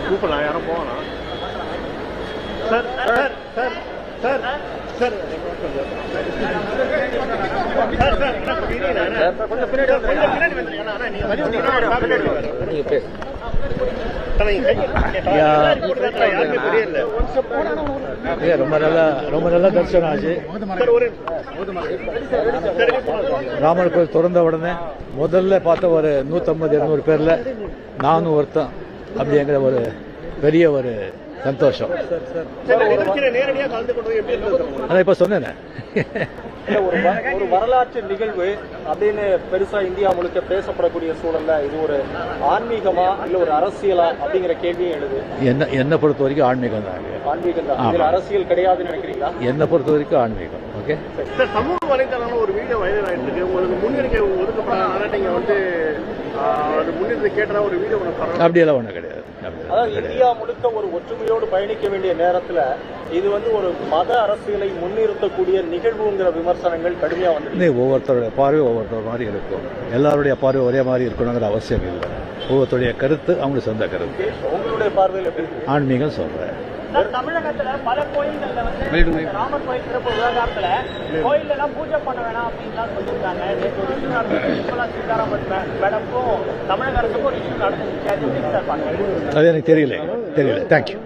கூப்பிடலாம், யாரும் போகலாம். Sir sir sir sir sir கொஞ்சம் பின்னாடி ரொம்ப நல்லா தரிசனம் ஆச்சு. ராமர் கோயில் திறந்த உடனே முதல்ல பார்த்த ஒரு 150-200 பேர்ல நானும் ஒருத்தன் அப்படிங்கிற ஒரு பெரிய ஒரு சந்தோஷம். அதான் இப்ப சொன்னேன். ஒரு வரலாற்று நிகழ்வு அப்படின்னு பெருசா இந்தியா முழுக்க பேசப்படக்கூடிய சூழல்ல இது ஒரு ஆன்மீகமா இல்ல ஒரு அரசியலா அப்படிங்கிற கேள்வியும் எழுது. என்ன பொறுத்த வரைக்கும் ஆன்மீகம் தான். ஆன்மீகம் தான், இதுல அரசியல் கிடையாதுன்னு நினைக்கிறீங்களா? என்ன பொறுத்த வரைக்கும் ஆன்மீகம். ஓகே சார், சமூக வலைதளம் ஒரு வீடியோ வைரல் ஆயிட்டு இருக்கு. உங்களுக்கு முன்னுரிமை ஒதுக்கப்படாத நீங்க வந்து முன்னுரிமை கேட்டதா ஒரு வீடியோ அப்படியெல்லாம் ஒண்ணு கிடையாது. அதாவது இந்தியா முழுக்க ஒரு ஒற்றுமையோடு பயணிக்க வேண்டிய நேரத்துல இது வந்து ஒரு மத அரசியலை முன்னிறுத்தக்கூடிய நிகழ்வுங்கிற விமர்சனங்கள் கடுமையா வந்து ஒவ்வொருத்தருடைய பார்வை ஒவ்வொருத்தர் மாதிரி இருக்கும். எல்லாருடைய பார்வை ஒரே மாதிரி இருக்கணுங்கிற அவசியம் இல்லை. ஒவ்வொருத்தருடைய கருத்து அவங்களுக்கு சொந்த கருத்து. உங்களுடைய பார்வையில் ஆன்மீகம் சொல்றேன். தமிழகத்துல பல கோயில்கள்ல வந்து ராமர் கோயில் சிறப்பு விவகாரத்துல கோயில்ல எல்லாம் பூஜை பண்ண வேணாம் அப்படின்னு சொல்லியிருக்காங்க. நிர்மலா சீதாராமன் மேடமுக்கும் தமிழக அரசுக்கும் ஒரு இஷ்யூ நடந்துச்சு. அது எனக்கு தெரியல. தேங்க்யூ.